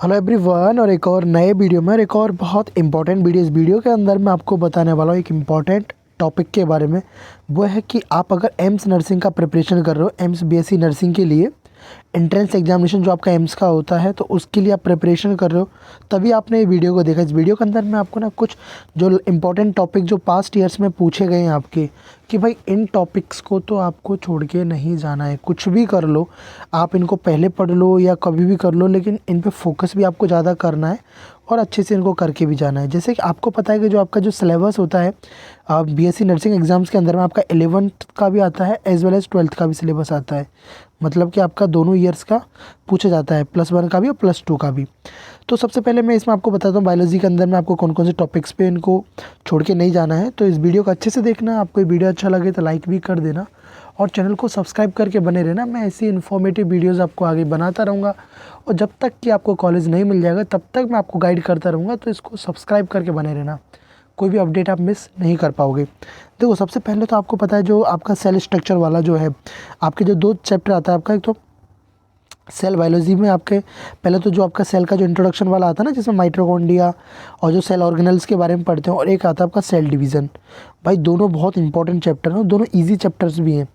Hello everyone, और एक और नए वीडियो में एक और बहुत इंपॉर्टेंट वीडियो। इस वीडियो के अंदर मैं आपको बताने वाला हूँ एक इम्पॉर्टेंट टॉपिक के बारे में। वो है कि आप अगर एम्स नर्सिंग का प्रिपरेशन कर रहे हो, एम्स बीएससी नर्सिंग के लिए एंट्रेंस एग्जामिनेशन जो आपका एम्स का होता है, तो उसके लिए आप प्रिपरेशन कर रहे हो, तभी आपने ये वीडियो को देखा। इस वीडियो के अंदर मैं आपको ना कुछ जो इंपॉर्टेंट टॉपिक जो पास्ट ईयर्स में पूछे गए हैं आपके, कि भाई इन टॉपिक्स को तो आपको छोड़ के नहीं जाना है। कुछ भी कर लो, आप इनको पहले पढ़ लो या कभी भी कर लो, लेकिन इन पे फोकस भी आपको ज़्यादा करना है और अच्छे से इनको करके भी जाना है। जैसे कि आपको पता है कि जो आपका जो सिलेबस होता है बीएससी नर्सिंग एग्ज़ाम्स के अंदर में, आपका 11th का भी आता है एज वेल एज़ 12th का भी सिलेबस आता है। मतलब कि आपका दोनों ईयर्स का पूछा जाता है, +1 का भी और +2 का भी। तो सबसे पहले मैं इसमें आपको बताता हूँ बायोलॉजी के अंदर में आपको कौन कौन से टॉपिक्स पे इनको छोड़ के नहीं जाना है। तो इस वीडियो को अच्छे से देखना। आपको ये वीडियो अच्छा लगे तो लाइक भी कर देना और चैनल को सब्सक्राइब करके बने रहना। मैं ऐसी इन्फॉर्मेटिव वीडियोज़ आपको आगे बनाता रहूँगा, और जब तक कि आपको कॉलेज नहीं मिल जाएगा तब तक मैं आपको गाइड करता रहूँगा। तो इसको सब्सक्राइब करके बने रहना, कोई भी अपडेट आप मिस नहीं कर पाओगे। देखो, सबसे पहले तो आपको पता है जो आपका सेल स्ट्रक्चर वाला जो है, आपके जो 2 चैप्टर आता है आपका। एक तो सेल बायोलॉजी में आपके पहले तो जो आपका सेल का जो इंट्रोडक्शन वाला आता है ना, जिसमें माइटोकॉन्ड्रिया और जो सेल ऑर्गेनल्स के बारे में पढ़ते हैं, और एक आता है आपका सेल डिवीज़न। भाई दोनों बहुत इंपॉर्टेंट चैप्टर हैं, दोनों इजी चैप्टर्स भी हैं,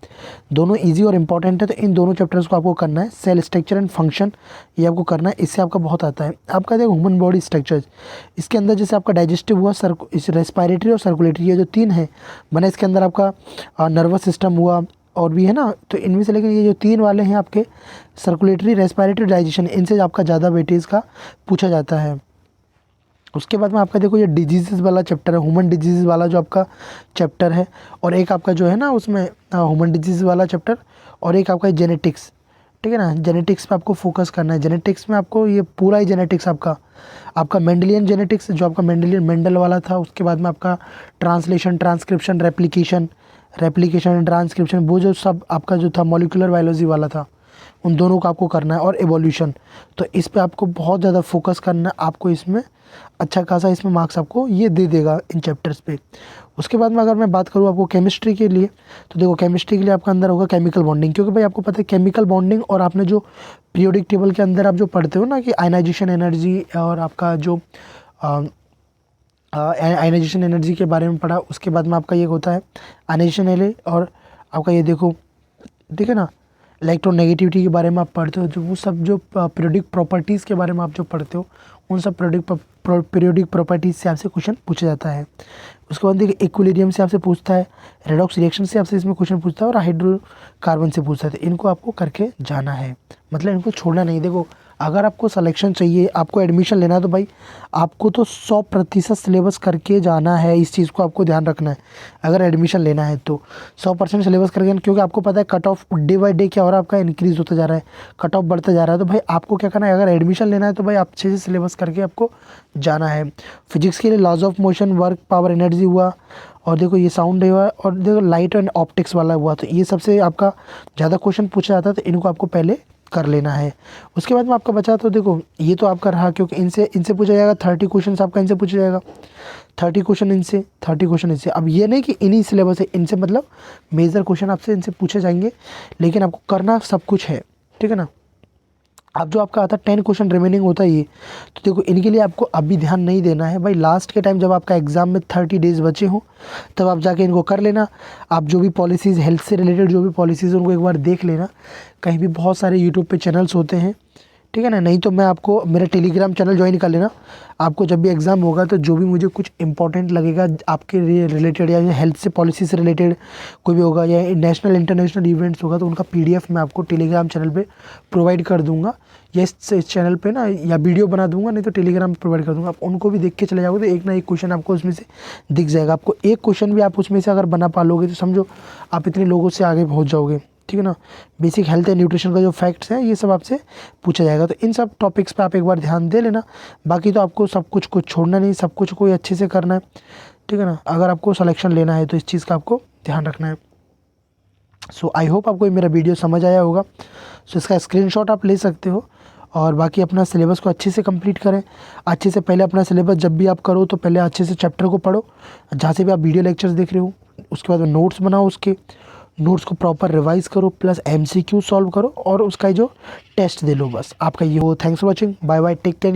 दोनों इजी और इम्पॉर्टेंट है। तो इन दोनों चैप्टर्स को आपको करना है। सेल स्ट्रक्चर एंड फंक्शन ये आपको करना है, इससे आपका बहुत आता है। आपका देखो ह्यूमन बॉडी स्ट्रक्चर, इसके अंदर जैसे आपका डाइजेस्टिव हुआ, रेस्पिरेटरी और सर्कुलेटरी, ये जो 3 है बना। इसके अंदर आपका नर्वस सिस्टम हुआ और भी है ना, तो इनमें से लेकिन ये जो 3 वाले हैं आपके सर्कुलेटरी, रेस्पिरेटरी, डाइजेशन, इनसे आपका ज़्यादा वेटेज का पूछा जाता है। उसके बाद में आपका देखो ये डिजीज़ वाला चैप्टर है, ह्यूमन डिजीज़ वाला जो आपका चैप्टर है, और एक आपका जो है ना उसमें ह्यूमन डिजीज़ वाला चैप्टर, और एक आपका जेनेटिक्स। ठीक है ना, जेनेटिक्स पे आपको फोकस करना है। जेनेटिक्स में आपको ये पूरा ही जेनेटिक्स आपका मेंडेलियन जेनेटिक्स जो आपका मेंडल वाला था। उसके बाद में आपका translation, transcription, replication and transcription, वो जो सब आपका जो था मॉलिक्यूलर बायोलॉजी वाला था, उन दोनों को आपको करना है। और एवोल्यूशन, तो इस पे आपको बहुत ज़्यादा फोकस करना है। आपको इसमें अच्छा खासा इसमें मार्क्स आपको ये दे देगा इन चैप्टर्स पे। उसके बाद में अगर मैं बात करूँ आपको केमिस्ट्री के लिए, तो देखो केमिस्ट्री के लिए आपका अंदर होगा केमिकल बॉन्डिंग, क्योंकि भाई आपको पता है केमिकल बॉन्डिंग, और आपने जो पीरियोडिक टेबल के अंदर आप जो पढ़ते हो ना कि आयनाइजेशन एनर्जी, और आपका जो आयनाइजेशन एनर्जी के बारे में पढ़ा। उसके बाद में आपका ये होता है आयनाइजेशन एले, और आपका ये देखो, ठीक है ना, इलेक्ट्रोनेगेटिविटी के बारे में आप पढ़ते हो। जो वो सब जो पीरियोडिक प्रॉपर्टीज़ के बारे में आप जो पढ़ते हो, उन सब पीरियोडिक प्रॉपर्टीज़ से आपसे क्वेश्चन पूछा जाता है। उसके बाद देखिए इक्विलिब्रियम से आपसे पूछता है, रेडॉक्स रिएक्शन से आपसे इसमें क्वेश्चन पूछता है, और हाइड्रोकार्बन से पूछता है। तो इनको आपको करके जाना है, मतलब इनको छोड़ना नहीं। देखो, अगर आपको सिलेक्शन चाहिए, आपको एडमिशन लेना है, तो भाई आपको तो 100% सिलेबस करके जाना है। इस चीज़ को आपको ध्यान रखना है। अगर एडमिशन लेना है तो 100% सिलेबस करके, क्योंकि आपको पता है cut off day by day क्या हो रहा है, आपका इंक्रीज़ होता जा रहा है, कट ऑफ बढ़ता जा रहा है। तो भाई आपको क्या करना है, अगर एडमिशन लेना है तो भाई अच्छे से सिलेबस करके आपको जाना है। फिजिक्स के लिए laws of motion, work, power, energy हुआ, और देखो ये साउंड हुआ, और देखो लाइट एंड ऑप्टिक्स वाला हुआ। तो ये सबसे आपका ज़्यादा क्वेश्चन पूछा जाता है, तो इनको आपको पहले कर लेना है। उसके बाद में आपका बचा, तो देखो ये तो आपका रहा, क्योंकि इनसे पूछा जाएगा 30 क्वेश्चन आपका, इनसे पूछा जाएगा 30 क्वेश्चन इनसे, 30 क्वेश्चन इनसे। अब ये नहीं कि इन्हीं सिलेबस है, इनसे मतलब मेजर क्वेश्चन आपसे इनसे पूछे जाएंगे, लेकिन आपको करना सब कुछ है। ठीक है ना। अब जो आपका आता है 10 क्वेश्चन रिमेनिंग होता है ये, तो देखो इनके लिए आपको अभी ध्यान नहीं देना है भाई। लास्ट के टाइम जब आपका एग्ज़ाम में 30 डेज़ बचे हों, तब आप जाके इनको कर लेना। आप जो भी पॉलिसीज़, हेल्थ से रिलेटेड जो भी पॉलिसीज़ हैं, उनको एक बार देख लेना। कहीं भी बहुत सारे यूट्यूब पे चैनल्स होते हैं, ठीक है ना। नहीं तो मैं आपको मेरा टेलीग्राम चैनल ज्वाइन कर लेना। आपको जब भी एग्ज़ाम होगा तो जो भी मुझे कुछ इंपॉर्टेंट लगेगा आपके लिए रिलेटेड, या हेल्थ से पॉलिसी से रिलेटेड कोई भी होगा, या नेशनल इंटरनेशनल इवेंट्स होगा, तो उनका पीडीएफ मैं आपको टेलीग्राम चैनल पे प्रोवाइड कर दूंगा, या इस चैनल पे ना, या वीडियो बना दूंगा, नहीं तो टेलीग्राम पे प्रोवाइड कर दूंगा। आप उनको भी देख के चले जाओगे तो एक ना एक क्वेश्चन आपको उसमें से दिख जाएगा। आपको एक क्वेश्चन भी आप उसमें से अगर बना पा लोगे तो समझो आप इतने लोगों से आगे पहुँच जाओगे। ठीक है ना। बेसिक हेल्थ एंड न्यूट्रिशन का जो फैक्ट्स हैं, ये सब आपसे पूछा जाएगा। तो इन सब टॉपिक्स पे आप एक बार ध्यान दे लेना। बाकी तो आपको सब कुछ को छोड़ना नहीं, सब कुछ को अच्छे से करना है। ठीक है ना। अगर आपको सिलेक्शन लेना है तो इस चीज़ का आपको ध्यान रखना है। सो आई होप आपको ये मेरा वीडियो समझ आया होगा। सो इसका स्क्रीनशॉट आप ले सकते हो, और बाकी अपना सिलेबस को अच्छे से कंप्लीट करें। अच्छे से पहले अपना सिलेबस जब भी आप करो तो पहले अच्छे से चैप्टर को पढ़ो, जहाँ से भी आप वीडियो लेक्चर्स देख रहे हो। उसके बाद नोट्स बनाओ, उसके नोट्स को प्रॉपर रिवाइज़ करो, प्लस एमसीक्यू सॉल्व करो, और उसका जो टेस्ट दे लो। बस आपका ये हो। Thanks for watching, bye bye, take care.